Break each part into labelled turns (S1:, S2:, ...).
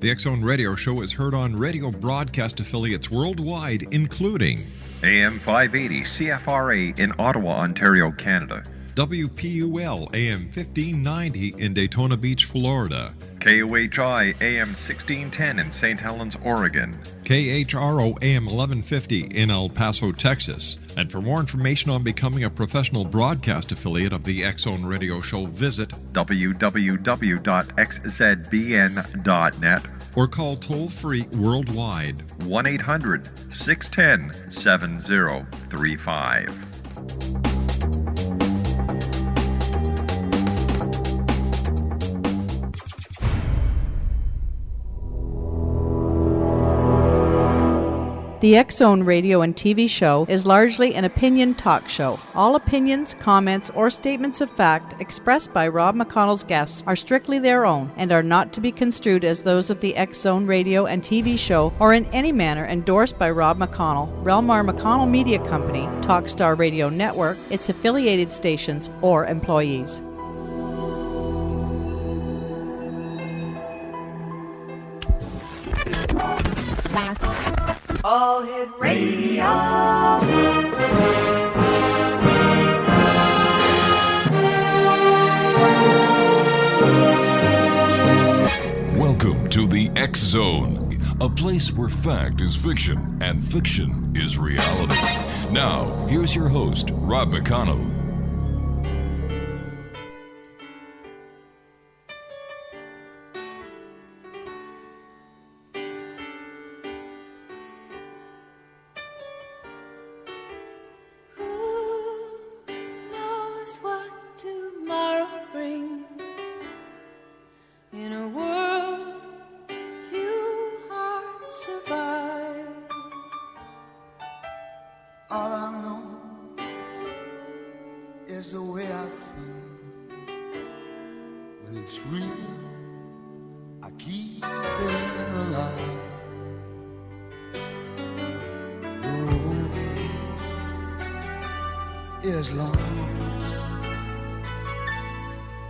S1: The X Zone Radio Show is heard on radio broadcast affiliates worldwide, including
S2: AM 580 CFRA in Ottawa, Ontario, Canada.
S1: WPUL AM 1590 in Daytona Beach, Florida.
S2: KOHI AM 1610 in St. Helens, Oregon.
S1: KHRO AM 1150 in El Paso, Texas. And for more information on becoming a professional broadcast affiliate of the X Zone Radio Show, visit
S2: www.xzbn.net
S1: or call toll-free worldwide
S2: 1-800-610-7035.
S3: The X Zone radio and TV show is largely an opinion talk show. All opinions, comments, or statements of fact expressed by Rob McConnell's guests are strictly their own and are not to be construed as those of the X Zone radio and TV show or in any manner endorsed by Rob McConnell, Relmar McConnell Media Company, Talkstar Radio Network, its affiliated stations, or employees.
S4: All Hit Radio.
S5: Welcome to the X Zone, a place where fact is fiction and fiction is reality. Now, here's your host, Rob McConnell.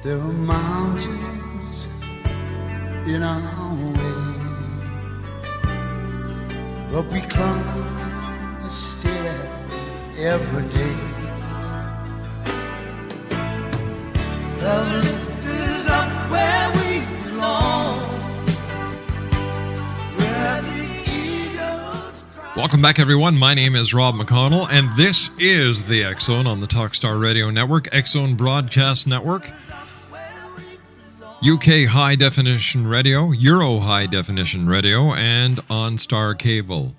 S6: There are mountains in our way, but we climb the stair every day. The lift is up where we belong, where the eagles cry.
S1: Welcome back, everyone. My name is Rob McConnell, and this is the X Zone on the Talkstar Radio Network, X Zone Broadcast Network, UK High Definition Radio, Euro High Definition Radio, and on Star Cable.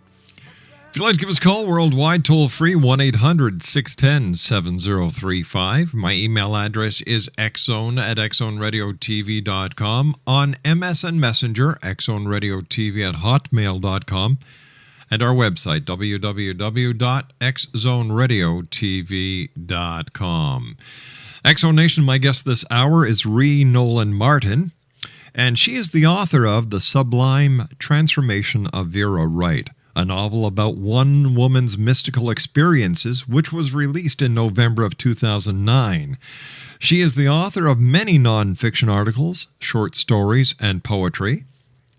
S1: If you'd like to give us a call worldwide, toll free, 1-800-610-7035. My email address is xzone@xzoneradiotv.com. On MSN Messenger, xzoneradiotv@hotmail.com. And our website, www.xzoneradiotv.com. X Zone Nation, my guest this hour is NOLAN Martin, and she is the author of The Sublime Transformation of Vera, Wright, a novel about one woman's mystical experiences, which was released in November of 2009. She is the author of many nonfiction articles, short stories, and poetry.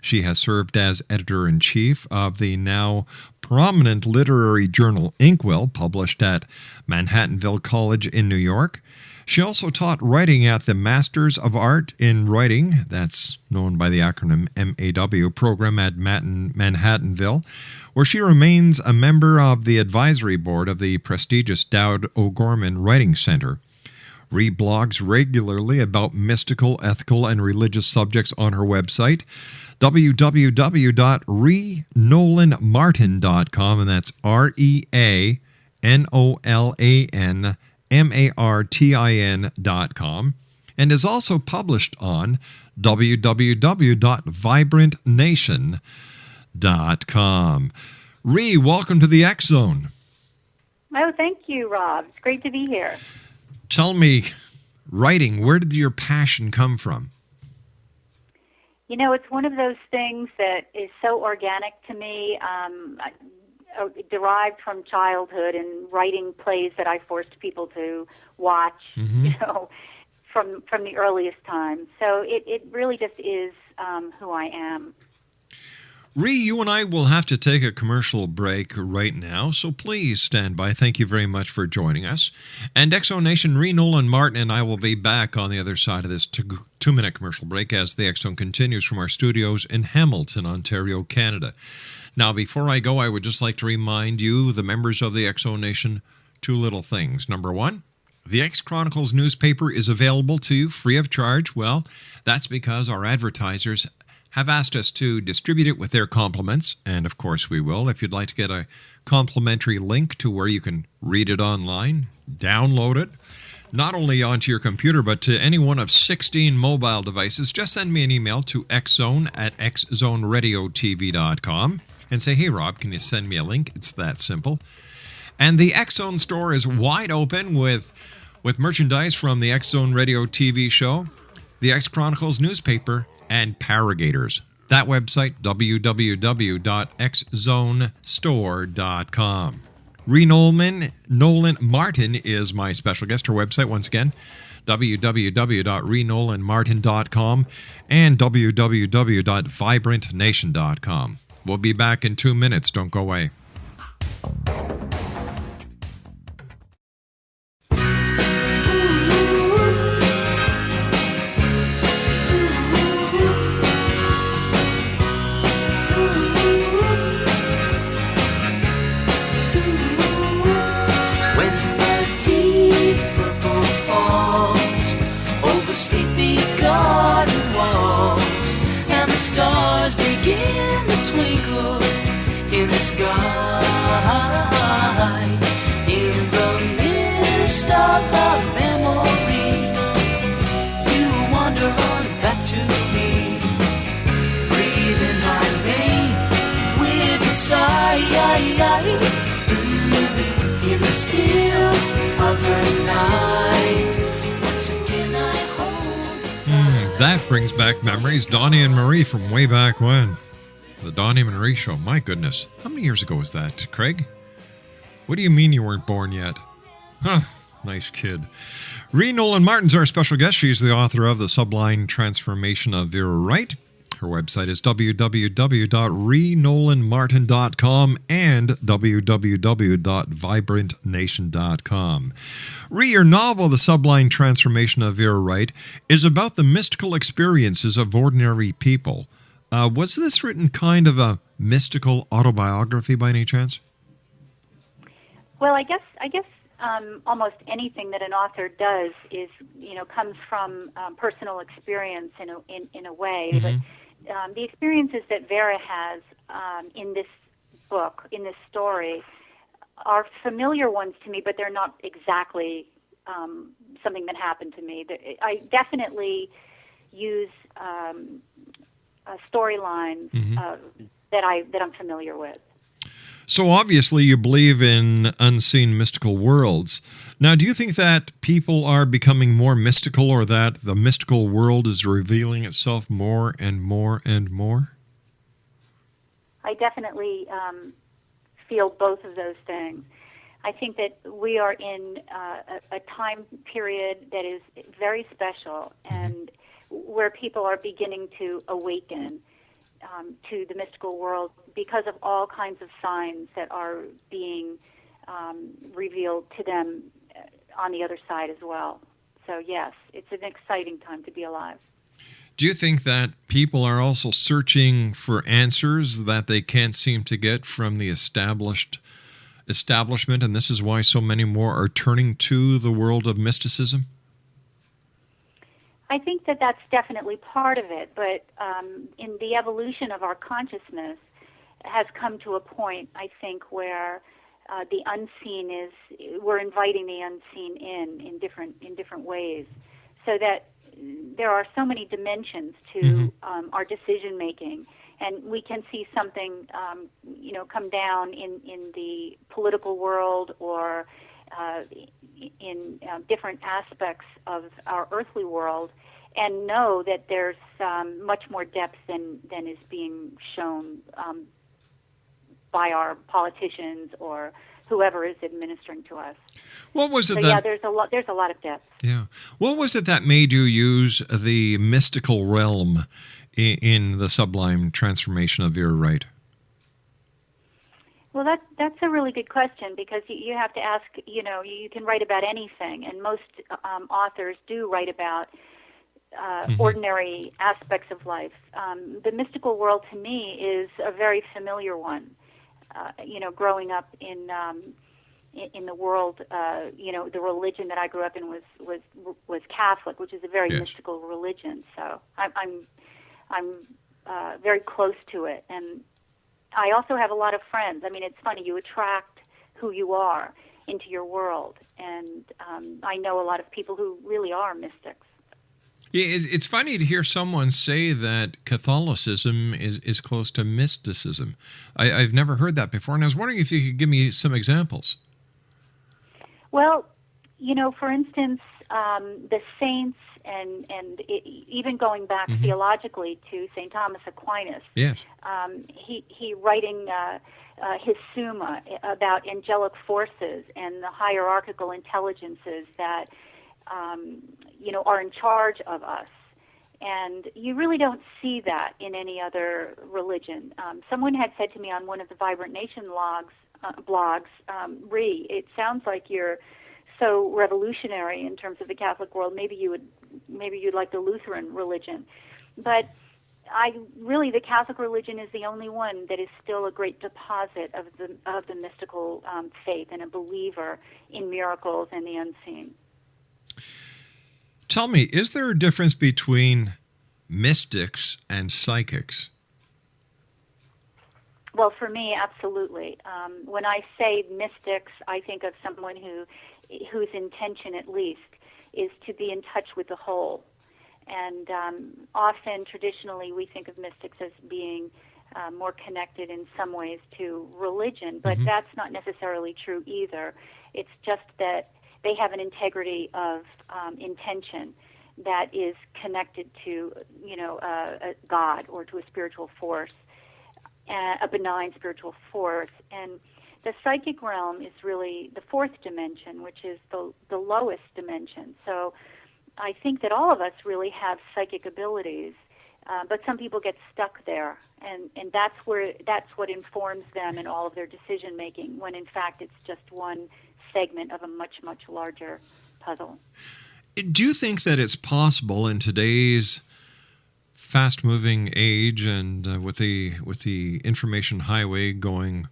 S1: She has served as editor-in-chief of the now prominent literary journal Inkwell, published at Manhattanville College in New York. She also taught writing at the Masters of Art in Writing, that's known by the acronym MAW, program at Manhattanville, where she remains a member of the advisory board of the prestigious Dowd O'Gorman Writing Center. Reblogs regularly about mystical, ethical, and religious subjects on her website, www.renolanmartin.com, and that's REANOLANMARTIN.com, and is also published on www.vibrantnation.com. Ree, welcome to the X Zone.
S7: Oh, thank you, Rob. It's great to be here.
S1: Tell me, writing, where did your passion come from?
S7: You know, it's one of those things that is so organic to me, derived from childhood and writing plays that I forced people to watch, you know, from the earliest times. So it really just is who I am.
S1: Ree, you and I will have to take a commercial break right now, so please stand by. Thank you very much for joining us. And Exo Nation, Ree, Nolan, Martin, and I will be back on the other side of this two-minute commercial break as the Exxon continues from our studios in Hamilton, Ontario, Canada. Now, before I go, I would just like to remind you, the members of the Exo Nation, two little things. Number one, the X Chronicles newspaper is available to you free of charge. Well, that's because our advertisers have asked us to distribute it with their compliments, and of course we will. If you'd like to get a complimentary link to where you can read it online, download it, not only onto your computer, but to any one of 16 mobile devices, just send me an email to xzone@xzoneradiotv.com and say, hey, Rob, can you send me a link? It's that simple. And the X Zone store is wide open with merchandise from the X Zone Radio TV show, the X Chronicles newspaper, and Paragators. That website, www.xzonestore.com. Ree Nolan Martin is my special guest. Her website, once again, www.renolanmartin.com and www.vibrantnation.com. We'll be back in 2 minutes. Don't go away.
S6: Sky, in the mist of the memory, you wander on back to me, breathing my name with a sigh, in the still of the night. Once again I hold the time.
S1: That brings back memories. Donnie and Marie from way back when. The Donnie and Marie Show. My goodness. How many years ago was that, Craig? What do you mean you weren't born yet? Huh. Nice kid. Ree Nolan Martin's our special guest. She's the author of The Sublime Transformation of Vera Wright. Her website is www.renolanmartin.com and www.vibrantnation.com. Ree, your novel, The Sublime Transformation of Vera Wright, is about the mystical experiences of ordinary people. Was this written kind of a mystical autobiography by any chance?
S7: Well, I guess almost anything that an author does is, comes from personal experience in a way.
S1: Mm-hmm.
S7: But the experiences that Vera has in this book, in this story, are familiar ones to me, but they're not exactly something that happened to me. I definitely use storylines that I'm familiar with.
S1: So obviously you believe in unseen mystical worlds. Now, do you think that people are becoming more mystical, or that the mystical world is revealing itself more and more and more?
S7: I definitely feel both of those things. I think that we are in a time period that is very special, and where people are beginning to awaken to the mystical world because of all kinds of signs that are being revealed to them on the other side as well. So yes, it's an exciting time to be alive.
S1: Do you think that people are also searching for answers that they can't seem to get from the establishment, and this is why so many more are turning to the world of mysticism?
S7: I think that that's definitely part of it, but in the evolution of our consciousness has come to a point, I think, where the unseen we're inviting the unseen in different ways, so that there are so many dimensions to our decision making, and we can see something, come down in the political world or in different aspects of our earthly world, and know that there's much more depth than is being shown by our politicians or whoever is administering to us.
S1: What was it
S7: So
S1: that?
S7: yeah, there's a lot of depth.
S1: Yeah. What was it that made you use the mystical realm in the Sublime transformation of Vera Wright?
S7: Well, that's a really good question, because you have to ask, you can write about anything, and most authors do write about ordinary aspects of life. The mystical world to me is a very familiar one. Growing up in the world, the religion that I grew up in was Catholic, which is a very mystical religion. So I'm very close to it, and I also have a lot of friends. I mean, it's funny, you attract who you are into your world, and I know a lot of people who really are mystics.
S1: Yeah, it's funny to hear someone say that Catholicism is close to mysticism. I've never heard that before, and I was wondering if you could give me some examples.
S7: Well, for instance, the saints, and even going back theologically to St. Thomas Aquinas.
S1: Yes.
S7: He writing his Summa about angelic forces and the hierarchical intelligences that are in charge of us. And you really don't see that in any other religion. Someone had said to me on one of the Vibrant Nation blogs, REA, it sounds like you're so revolutionary in terms of the Catholic world. Maybe you'd like the Lutheran religion. But the Catholic religion is the only one that is still a great deposit of the mystical faith, and a believer in miracles and the unseen.
S1: Tell me, is there a difference between mystics and psychics?
S7: Well, for me, absolutely. When I say mystics, I think of someone whose intention, at least, is to be in touch with the whole. And often, traditionally, we think of mystics as being more connected in some ways to religion, but that's not necessarily true either. It's just that they have an integrity of intention that is connected to, a God or to a spiritual force, a benign spiritual force. And the psychic realm is really the fourth dimension, which is the lowest dimension. So I think that all of us really have psychic abilities, but some people get stuck there, and that's what informs them in all of their decision making, when in fact it's just one segment of a much, much larger puzzle.
S1: Do you think that it's possible in today's fast-moving age, and with the information highway going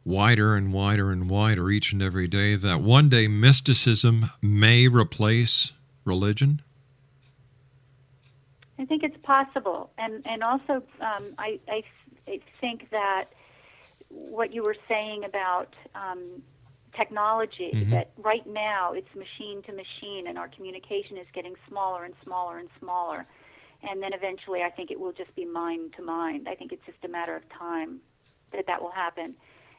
S1: wider and wider and wider each and every day, that one day mysticism may replace religion?
S7: I think it's possible, and also I think that what you were saying about technology, that right now it's machine to machine, and our communication is getting smaller and smaller and smaller, and then eventually I think it will just be mind to mind. I think it's just a matter of time that will happen.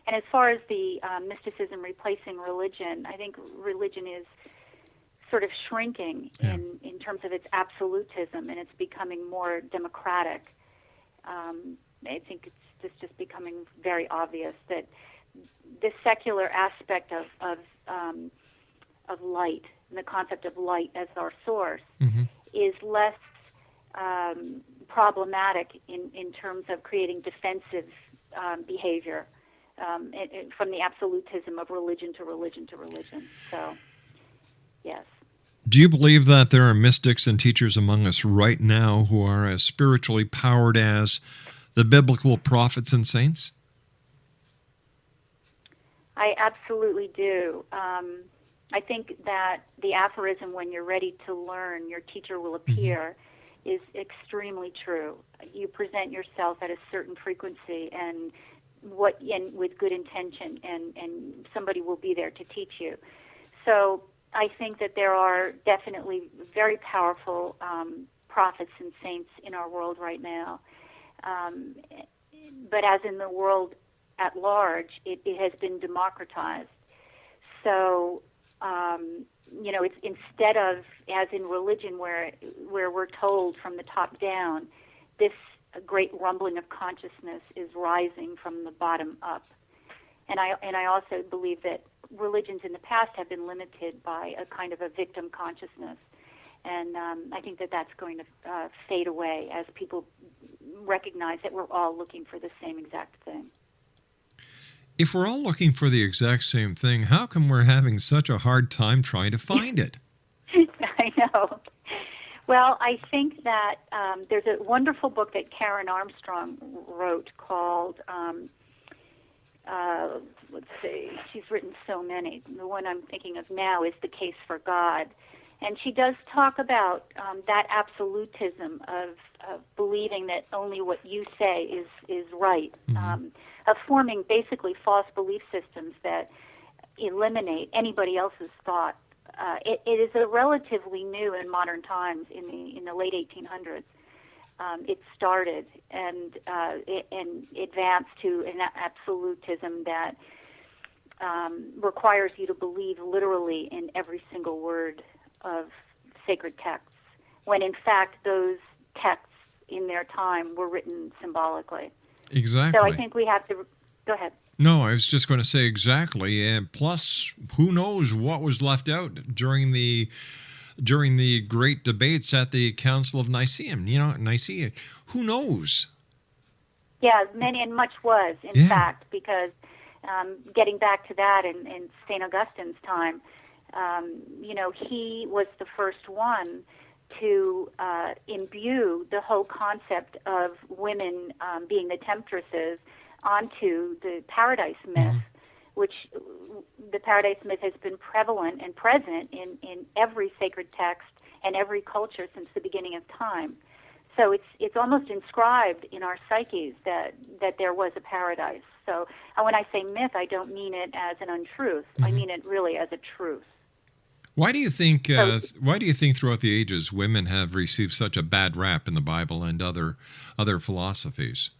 S7: And as far as the mysticism replacing religion, I think religion is sort of shrinking in terms of its absolutism, and it's becoming more democratic. I think it's just becoming very obvious that the secular aspect of light, and the concept of light as our source, is less problematic in terms of creating defensive behavior from the absolutism of religion to religion to religion. So, yes.
S1: Do you believe that there are mystics and teachers among us right now who are as spiritually powered as the biblical prophets and saints?
S7: I absolutely do. I think that the aphorism, when you're ready to learn, your teacher will appear, is extremely true. You present yourself at a certain frequency and with good intention, and somebody will be there to teach you. So I think that there are definitely very powerful prophets and saints in our world right now. But as in the world at large, it has been democratized. So, it's instead of, as in religion, where we're told from the top down, this great rumbling of consciousness is rising from the bottom up. And I also believe that religions in the past have been limited by a kind of a victim consciousness. And I think that that's going to fade away as people recognize that we're all looking for the same exact thing.
S1: If we're all looking for the exact same thing, how come we're having such a hard time trying to find it?
S7: I know. Well, I think that there's a wonderful book that Karen Armstrong wrote called, let's see, she's written so many. The one I'm thinking of now is The Case for God. And she does talk about that absolutism of believing that only what you say is right, of forming basically false belief systems that eliminate anybody else's thought. It is a relatively new in modern times. In the late 1800s, it started and advanced to an absolutism that requires you to believe literally in every single word of sacred texts, when in fact those texts in their time were written symbolically.
S1: Exactly.
S7: So I think we have to... Go ahead.
S1: No, I was just going to say exactly. And plus, who knows what was left out during the great debates at the Council of Nicaea. Nicaea. Who knows?
S7: Yeah, many and much was, in fact, because getting back to that in St. Augustine's time, he was the first one to imbue the whole concept of women being the temptresses onto the paradise myth, which the paradise myth has been prevalent and present in every sacred text and every culture since the beginning of time. So it's almost inscribed in our psyches that there was a paradise. So when I say myth, I don't mean it as an untruth. I mean it really as a truth.
S1: Why do you think? Why do you think throughout the ages women have received such a bad rap in the Bible and other philosophies?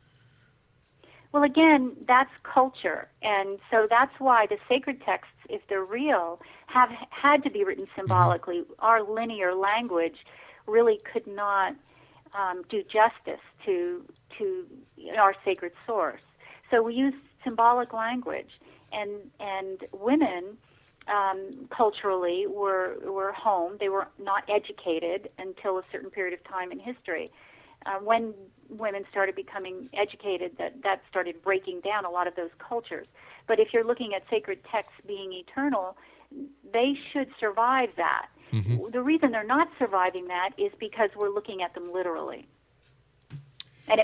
S7: Well, again, that's culture, and so that's why the sacred texts, if they're real, have had to be written symbolically. Our linear language really could not do justice to our sacred source. So we use symbolic language, and women culturally were home. They were not educated until a certain period of time in history. When women started becoming educated, that started breaking down a lot of those cultures. But if you're looking at sacred texts being eternal, they should survive that. The reason they're not surviving that is because we're looking at them literally. And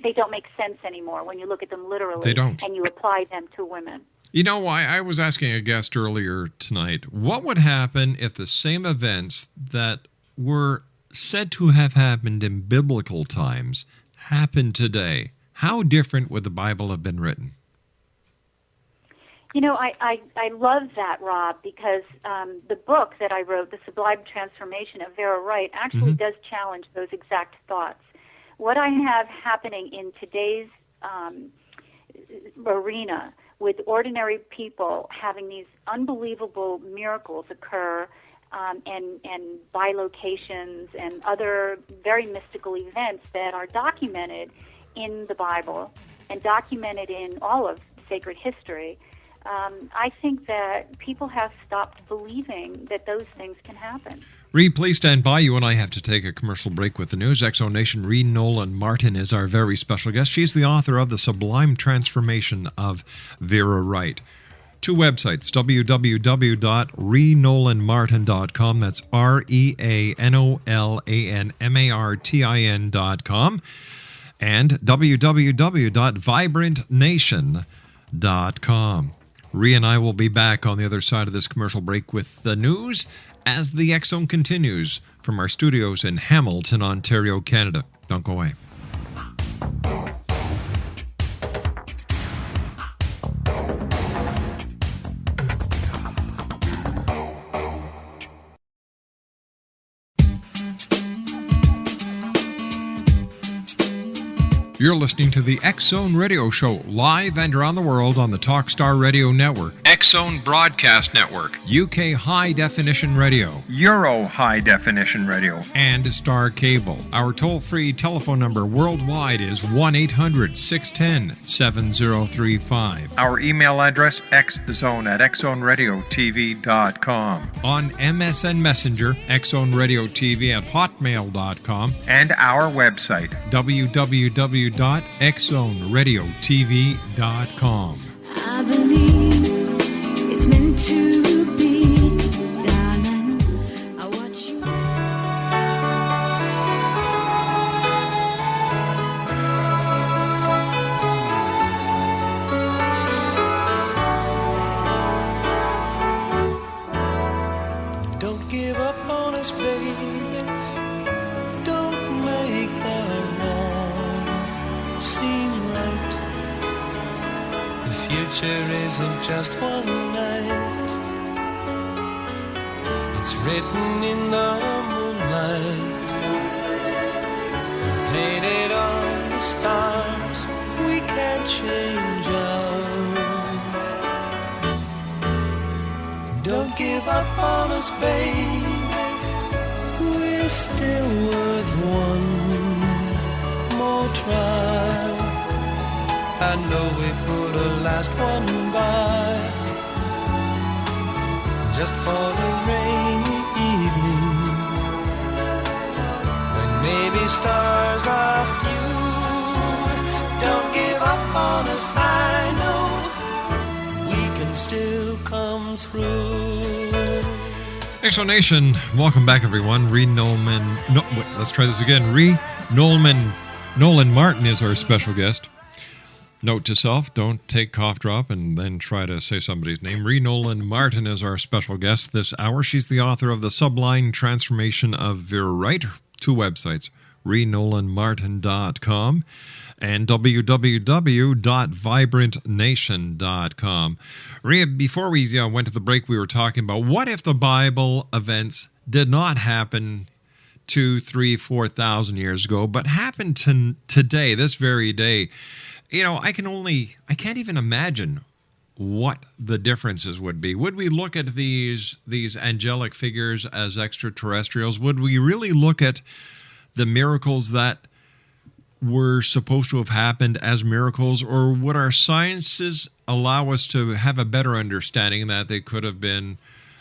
S7: they don't make sense anymore when you look at them literally.
S1: They don't.
S7: And you apply them to women.
S1: You know, I was asking a guest earlier tonight, what would happen if the same events that were said to have happened in biblical times happened today? How different would the Bible have been written?
S7: You know, I love that, Rob, because the book that I wrote, The Sublime Transformation of Vera Wright, actually does challenge those exact thoughts. What I have happening in today's arena with ordinary people having these unbelievable miracles occur and bilocations and other very mystical events that are documented in the Bible and documented in all of sacred history, I think that people have stopped believing that those things can happen.
S1: Reed, please stand by. You and I have to take a commercial break with the news. Exo Nation, Reed Nolan Martin is our very special guest. She's the author of The Sublime Transformation of Vera Wright. Two websites, www.renolanmartin.com, that's REANOLANMARTIN.com, and www.vibrantnation.com. Rhea and I will be back on the other side of this commercial break with the news as the X Zone continues from our studios in Hamilton, Ontario, Canada. Don't go away. You're listening to the X Zone Radio Show, live and around the world on the Talkstar Radio Network, X Zone Broadcast Network, UK High Definition Radio,
S2: Euro High Definition Radio,
S1: and Star Cable. Our toll-free telephone number worldwide is 1-800-610-7035.
S2: Our email address, xzone@xzoneradiotv.com.
S1: On MSN Messenger, xzoneradiotv@hotmail.com,
S2: And our website,
S1: www.xzoneradiotv.com.
S6: I believe it's meant to be, darling. I watch you.
S4: Don't give up on us, baby. Don't make the wrong seem right. The future isn't just one night. It's written in the moonlight, painted on the stars. We can't change ours. Don't give up on us, baby. We're still worth one more try. I know we put a last one by, just for the rainy evening, when maybe stars are few. Don't give up on us, I know we can still come through.
S1: Exo Nation, welcome back, everyone. Let's try this again. Nolan Martin is our special guest. Note to self, don't take cough drop and then try to say somebody's name. Nolan Martin is our special guest this hour. She's the author of The Sublime Transformation of Vera Wright. Two websites, nolanmartin.com and www.vibrantnation.com. Rhea, before we went to the break, we were talking about what if the Bible events did not happen 2,000, 3,000, 4,000 years ago, but happened today, this very day. I can't even imagine what the differences would be. Would we look at these angelic figures as extraterrestrials? Would we really look at the miracles that were supposed to have happened as miracles, or would our sciences allow us to have a better understanding that they could have been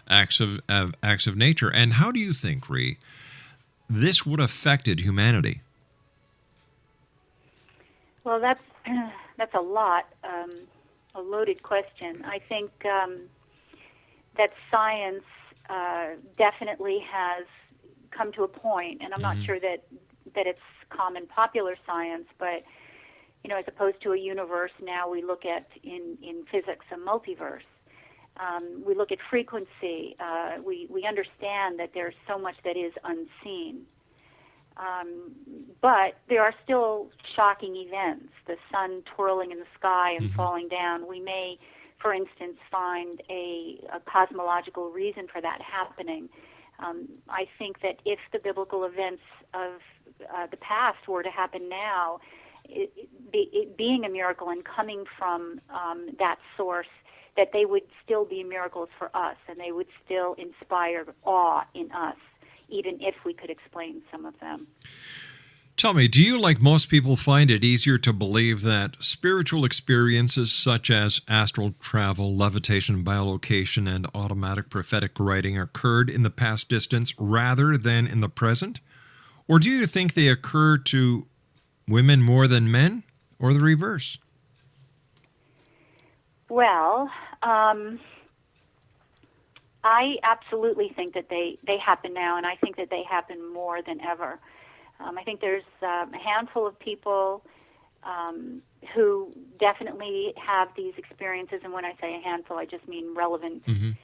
S1: acts of nature? And how do you think, Rhea, this would have affected humanity?
S7: Well, that's a lot, a loaded question. I think that science definitely has come to a point, and I'm not sure that it's common popular science, but as opposed to a universe, now we look at in physics a multiverse. We look at frequency. We understand that there's so much that is unseen. But there are still shocking events, the sun twirling in the sky and falling down. We may, for instance, find a cosmological reason for that happening. I think that if the biblical events of the past were to happen now, it being a miracle and coming from that source, that they would still be miracles for us, and they would still inspire awe in us, even if we could explain some of them.
S1: Tell me, do you, like most people, find it easier to believe that spiritual experiences such as astral travel, levitation, bilocation, and automatic prophetic writing occurred in the past distance rather than in the present? Or do you think they occur to women more than men, or the reverse?
S7: Well, I absolutely think that they happen now, and I think that they happen more than ever. I think there's a handful of people who definitely have these experiences, and when I say a handful, I just mean relevant, to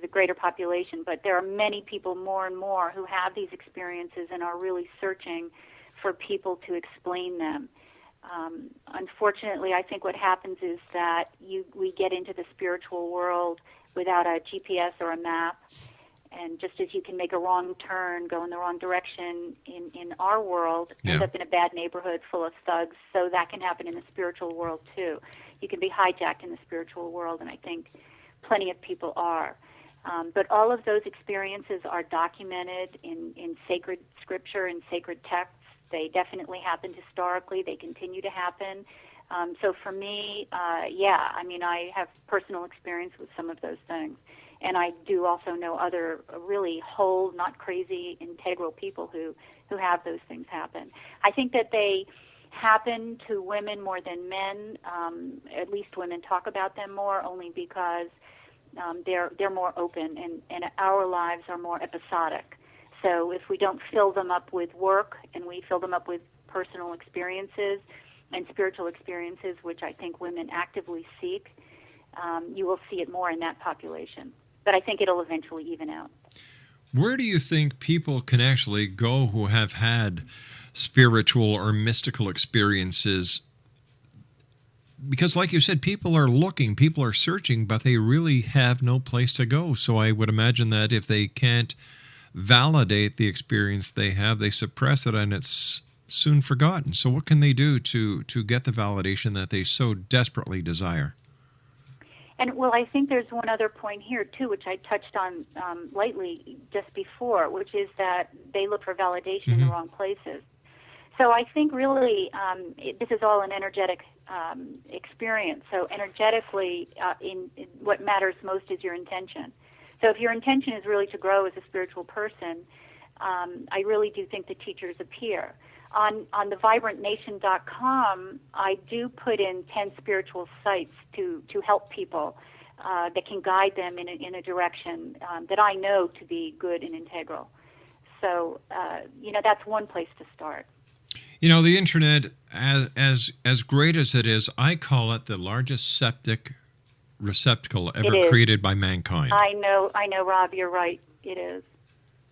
S7: the greater population. But there are many people, more and more, who have these experiences and are really searching for people to explain them. Unfortunately, I think what happens is that we get into the spiritual world without a GPS or a map, And just as you can make a wrong turn, go in the wrong direction in our world, end
S1: Yeah.
S7: up in a bad neighborhood full of thugs, so that can happen in the spiritual world too. You can be hijacked in the spiritual world, and I think plenty of people are. But all of those experiences are documented in sacred scripture and sacred texts. They definitely happened historically. They continue to happen. So for me, I have personal experience with some of those things. And I do also know other really whole, not crazy, integral people who have those things happen. I think that they happen to women more than men. At least women talk about them more, only because they're more open, and our lives are more episodic. So if we don't fill them up with work and we fill them up with personal experiences and spiritual experiences, which I think women actively seek, you will see it more in that population. But I think it'll eventually even out.
S1: Where do you think people can actually go who have had spiritual or mystical experiences? Because like you said, people are looking, people are searching, but they really have no place to go. So I would imagine that if they can't validate the experience they have, they suppress it and it's soon forgotten. So what can they do to get the validation that they so desperately desire?
S7: And, well, I think there's one other point here, too, which I touched on lightly just before, which is that they look for validation in the wrong places. So I think really this is all an energetic experience. So energetically, in what matters most is your intention. So if your intention is really to grow as a spiritual person, I really do think the teachers appear. On the vibrantnation.com, I do put in 10 spiritual sites to help people that can guide them in a direction that I know to be good and integral. So, that's one place to start.
S1: The internet, as great as it is, I call it the largest septic receptacle ever created by mankind.
S7: I know, Rob, you're right. It is.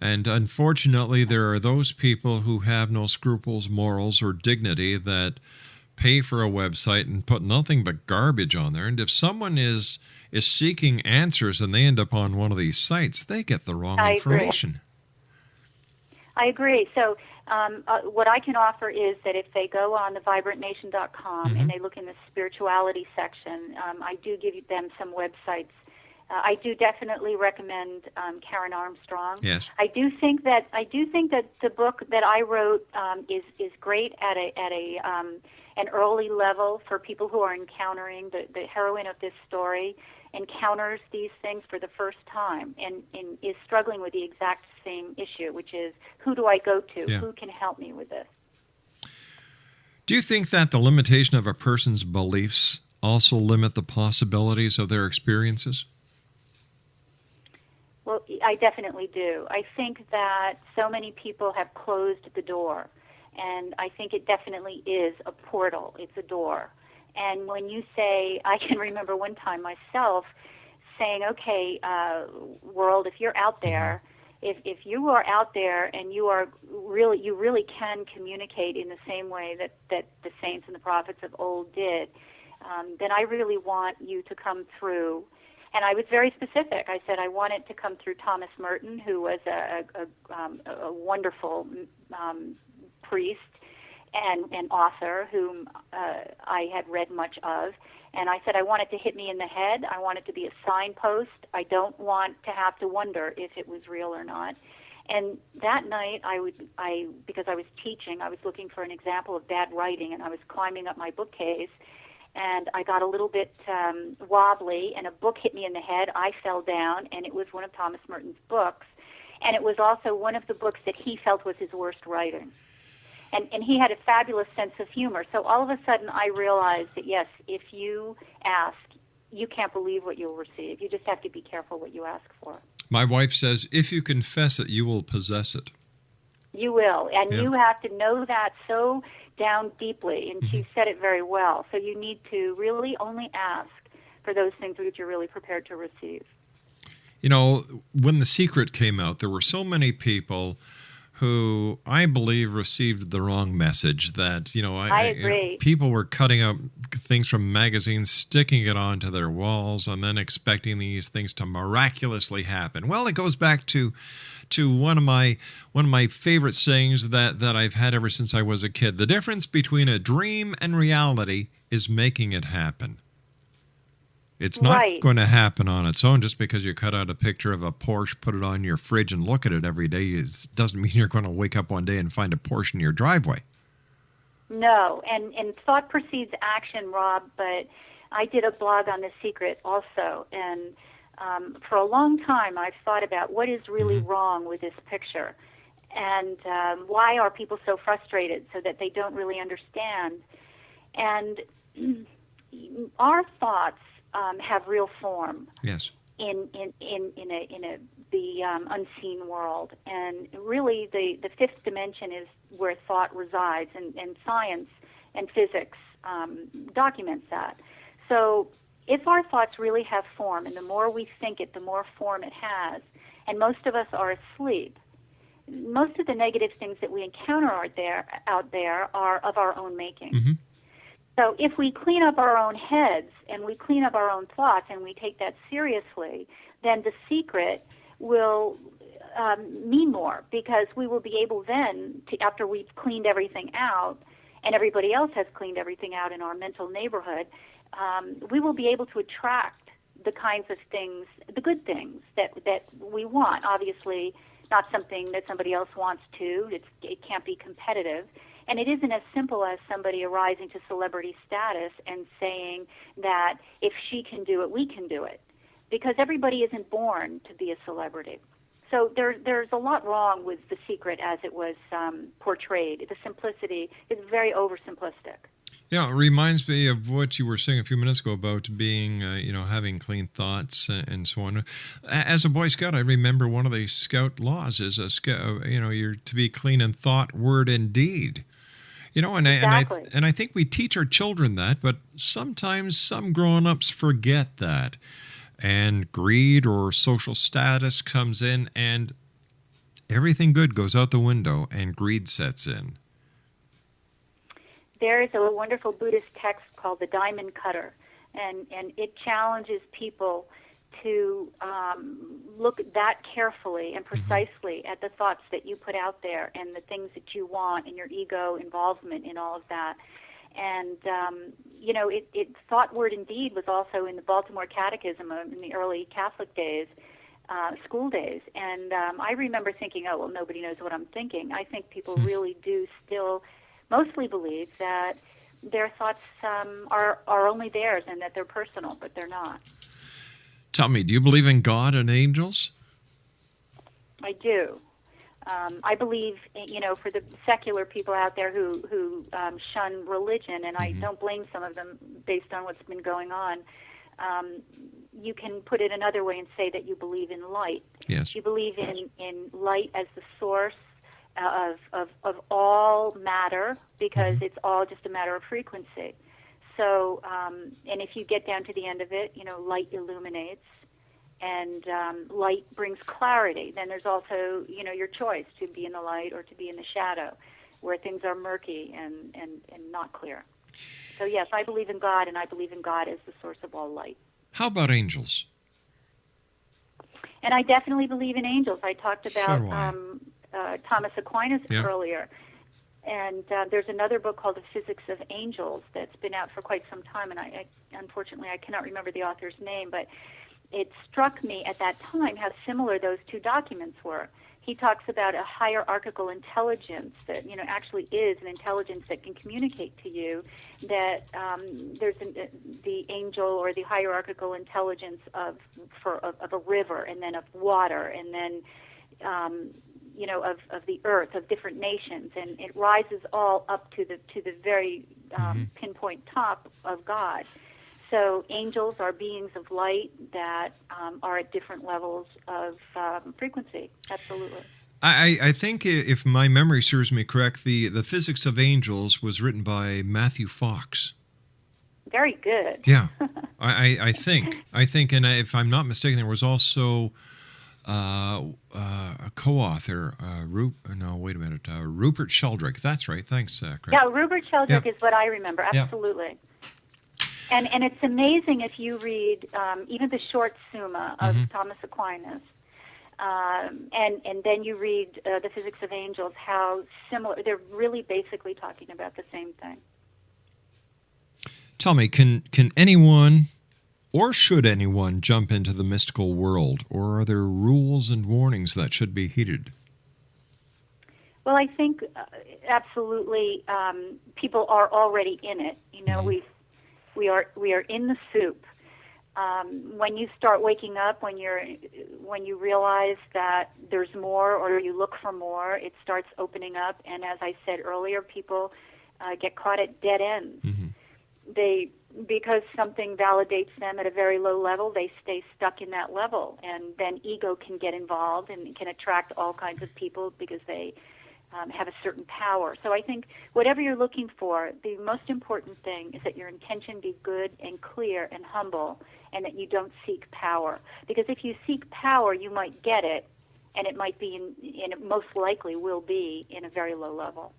S1: And unfortunately, there are those people who have no scruples, morals, or dignity that pay for a website and put nothing but garbage on there. And if someone is seeking answers and they end up on one of these sites, they get the wrong information.
S7: I agree. So what I can offer is that if they go on the vibrantnation.com and they look in the spirituality section, I do give them some websites. I do definitely recommend Karen Armstrong.
S1: Yes.
S7: I do think that the book that I wrote is great at an early level for people who are encountering the heroine of this story encounters these things for the first time and is struggling with the exact same issue, which is, who do I go to?
S1: Yeah.
S7: Who can help me with this?
S1: Do you think that the limitation of a person's beliefs also limit the possibilities of their experiences?
S7: Well, I definitely do. I think that so many people have closed the door, and I think it definitely is a portal. It's a door. And when you say, I can remember one time myself saying, okay, world, if you're out there, if you are out there and you really can communicate in the same way that the saints and the prophets of old did, then I really want you to come through. And I was very specific. I said I want it to come through Thomas Merton, who was a wonderful priest and author whom I had read much of. And I said I want it to hit me in the head. I want it to be a signpost. I don't want to have to wonder if it was real or not. And that night, because I was teaching, I was looking for an example of bad writing, and I was climbing up my bookcase, and I got a little bit wobbly, and a book hit me in the head. I fell down, and it was one of Thomas Merton's books, and it was also one of the books that he felt was his worst writing. And he had a fabulous sense of humor. So all of a sudden, I realized that, yes, if you ask, you can't believe what you'll receive. You just have to be careful what you ask for.
S1: My wife says, if you confess it, you will possess it.
S7: You will, and you have to know that so down deeply, and she said it very well. So you need to really only ask for those things which you're really prepared to receive.
S1: You know, when The Secret came out, there were so many people who I believe received the wrong message that,
S7: I agree.
S1: People were cutting up things from magazines, sticking it onto their walls, and then expecting these things to miraculously happen. Well, it goes back to one of my favorite sayings that I've had ever since I was a kid. The difference between a dream and reality is making it happen. It's not going to happen on its own. Just because you cut out a picture of a Porsche, put it on your fridge, and look at it every day doesn't mean you're going to wake up one day and find a Porsche in your driveway.
S7: No, and thought precedes action, Rob, but I did a blog on The Secret also, and for a long time I've thought about what is really wrong with this picture, and why are people so frustrated so that they don't really understand. And our thoughts have real form.
S1: Yes.
S7: In the unseen world, and really the fifth dimension is where thought resides, and science and physics documents that. So if our thoughts really have form, and the more we think it, the more form it has, and most of us are asleep, most of the negative things that we encounter out there are of our own making.
S1: Mm-hmm.
S7: So if we clean up our own heads and we clean up our own thoughts and we take that seriously, then The Secret will mean more, because we will be able then, after we've cleaned everything out and everybody else has cleaned everything out in our mental neighborhood, we will be able to attract the kinds of things, the good things that we want. Obviously, not something that somebody else wants to. It can't be competitive. And it isn't as simple as somebody arising to celebrity status and saying that if she can do it, we can do it. Because everybody isn't born to be a celebrity. So there's a lot wrong with The Secret as it was portrayed. The simplicity is very oversimplistic.
S1: Yeah, it reminds me of what you were saying a few minutes ago about being, having clean thoughts and so on. As a Boy Scout, I remember one of the Scout laws is you're to be clean in thought, word, and deed.
S7: Exactly.
S1: And I think we teach our children that, but sometimes some grown-ups forget that. And greed or social status comes in, and everything good goes out the window, and greed sets in.
S7: There is a wonderful Buddhist text called The Diamond Cutter, and it challenges people to look that carefully and precisely at the thoughts that you put out there and the things that you want and your ego involvement in all of that. And, thought, word, and deed was also in the Baltimore Catechism in the early Catholic days, school days. And I remember thinking, oh, well, nobody knows what I'm thinking. I think people really do still mostly believe that their thoughts are only theirs and that they're personal, but they're not.
S1: Tell me, do you believe in God and angels?
S7: I do. I believe, for the secular people out there who shun religion, and I don't blame some of them based on what's been going on, you can put it another way and say that you believe in light.
S1: Yes.
S7: You believe in light as the source of all matter, because it's all just a matter of frequency. So, and if you get down to the end of it, light illuminates, and light brings clarity. Then there's also, your choice to be in the light or to be in the shadow, where things are murky and not clear. So yes, I believe in God, and I believe in God as the source of all light.
S1: How about angels?
S7: And I definitely believe in angels. I talked about Thomas Aquinas earlier. And there's another book called The Physics of Angels that's been out for quite some time, and I unfortunately I cannot remember the author's name, but it struck me at that time how similar those two documents were. He talks about a hierarchical intelligence that actually is an intelligence that can communicate to you, that there's the angel or the hierarchical intelligence of a river, and then of water, and then of the earth, of different nations, and it rises all up to the very pinpoint top of God. So angels are beings of light that are at different levels of frequency. Absolutely.
S1: I think, if my memory serves me correct, the Physics of Angels was written by Matthew Fox.
S7: Very good.
S1: Yeah, I think, and if I'm not mistaken, there was also a co-author, Rupert Sheldrake. That's right. Thanks, Craig.
S7: Yeah, Rupert Sheldrake
S1: Yeah.
S7: is what I remember. Absolutely. And it's amazing if you read even the short Summa of Thomas Aquinas, and then you read the Physics of Angels, how similar, they're really basically talking about the same thing.
S1: Tell me, can anyone or should anyone jump into the mystical world, or are there rules and warnings that should be heeded?
S7: Well, I think absolutely people are already in it. You know, we are in the soup. When you start waking up, when you realize that there's more, or you look for more, it starts opening up. And as I said earlier, people get caught at dead ends. Because something validates them at a very low level, they stay stuck in that level, and then ego can get involved and can attract all kinds of people because they have a certain power. So I think whatever you're looking for, the most important thing is that your intention be good and clear and humble, and that you don't seek power. Because if you seek power, you might get it, and it might be, and it most likely will be, in a very low level.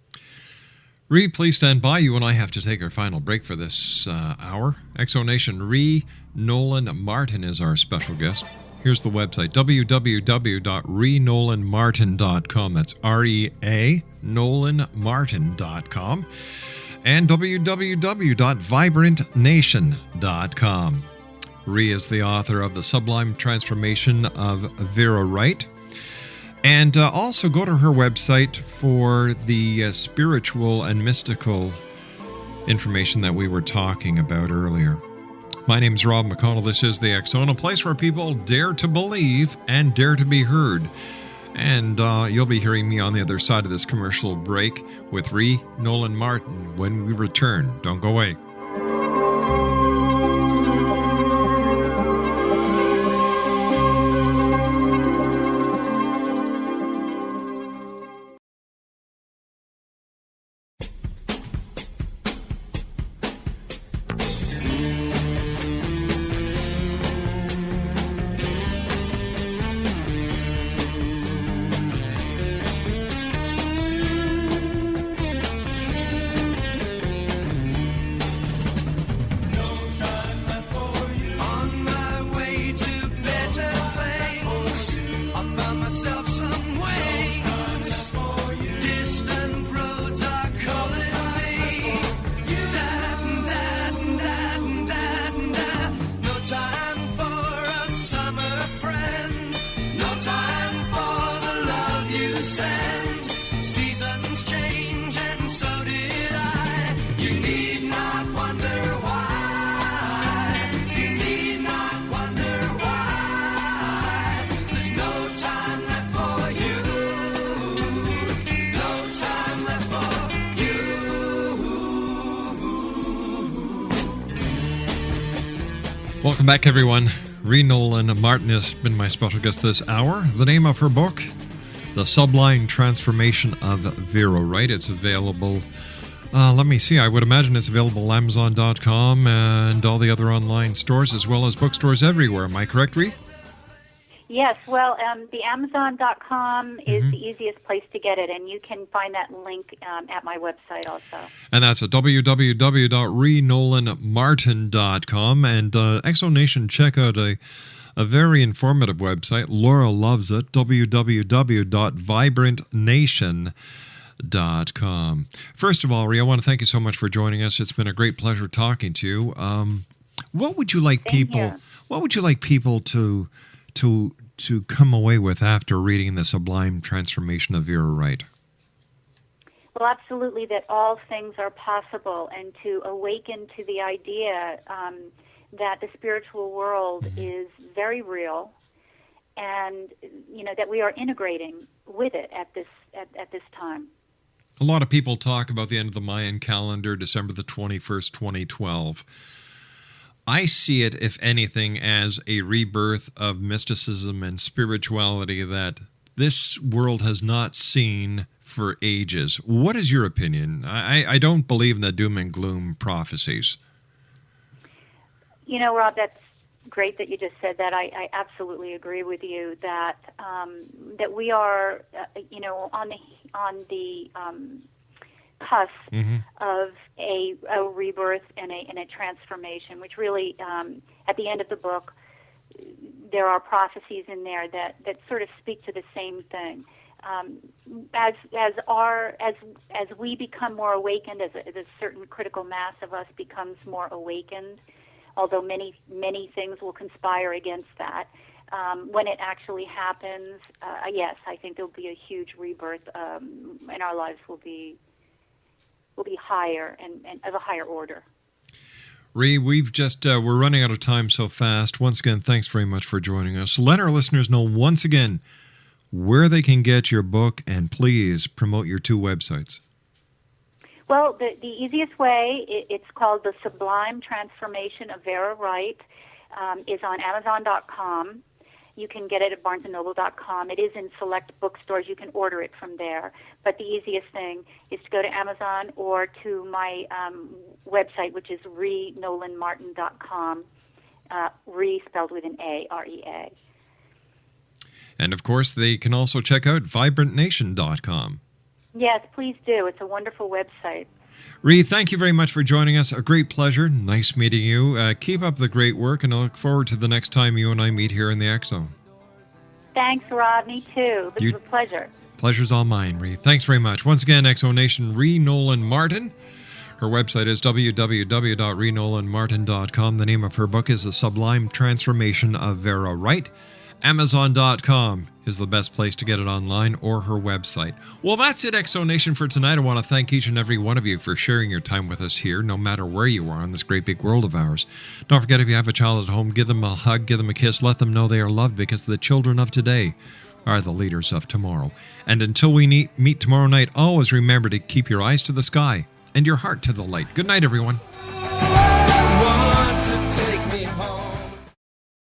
S1: Ree, please stand by. You and I have to take our final break for this hour. Exonation Ree Nolan Martin is our special guest. Here's the website, www.renolanmartin.com. That's REA, nolanmartin.com. And www.vibrantnation.com. Ree is the author of The Sublime Transformation of Vera, Wright. And also go to her website for the spiritual and mystical information that we were talking about earlier. My name's Rob McConnell. This is The X Zone, a place where people dare to believe and dare to be heard. And you'll be hearing me on the other side of this commercial break with Ree Nolan Martin when we return. Don't go away. Welcome back, everyone. Ree Nolan Martin has been my special guest this hour. The name of her book, The Sublime Transformation of Vera, Wright. It's available, let me see, I would imagine it's available at Amazon.com and all the other online stores, as well as bookstores everywhere. Am I correct, Ree?
S7: Yes, well, the Amazon.com is the easiest place to get it, and you can find that link at my website also.
S1: And that's at www.renolanmartin.com. And Exonation, check out a very informative website. Laura loves it, www.vibrantnation.com. First of all, Ree, I want to thank you so much for joining us. It's been a great pleasure talking to you. What would you like people to come away with after reading The Sublime Transformation of Vera, Wright?
S7: Well, absolutely, that all things are possible, and to awaken to the idea that the spiritual world is very real, and that we are integrating with it at this time.
S1: A lot of people talk about the end of the Mayan calendar, December the 21st, 2012. I see it, if anything, as a rebirth of mysticism and spirituality that this world has not seen for ages. What is your opinion? I don't believe in the doom and gloom prophecies.
S7: Rob, great that you just said that. I absolutely agree with you that that we are, on the cusp of a rebirth and a transformation, which really, at the end of the book, there are prophecies in there that sort of speak to the same thing. As we become more awakened, as a certain critical mass of us becomes more awakened, although many things will conspire against that. When it actually happens, yes, I think there'll be a huge rebirth, and our lives will be higher and of a higher order.
S1: Ree, we've just we're running out of time so fast. Once again, thanks very much for joining us. Let our listeners know once again where they can get your book, and please promote your 2 websites.
S7: Well, the easiest way, it's called The Sublime Transformation of Vera Wright, is on Amazon.com. You can get it at BarnesandNoble.com. It is in select bookstores. You can order it from there. But the easiest thing is to go to Amazon or to my website, which is RENOLANMartin.com. RE spelled with an A, REA.
S1: And, of course, they can also check out VibrantNation.com.
S7: Yes, please do. It's a wonderful website.
S1: Ree, thank you very much for joining us. A great pleasure. Nice meeting you. Keep up the great work, and I look forward to the next time you and I meet here in the X Zone.
S7: Thanks, Rob. Me too. This was a pleasure.
S1: Pleasure's all mine, Ree. Thanks very much. Once again, X Zone Nation, Ree Nolan Martin. Her website is www.renolanmartin.com. The name of her book is The Sublime Transformation of Vera Wright. Amazon.com is the best place to get it online, or her website. Well, that's it, X Zone Nation, for tonight. I want to thank each and every one of you for sharing your time with us here, no matter where you are in this great big world of ours. Don't forget, if you have a child at home, give them a hug, give them a kiss, let them know they are loved, because the children of today are the leaders of tomorrow. And until we meet tomorrow night, always remember to keep your eyes to the sky and your heart to the light. Good night, everyone.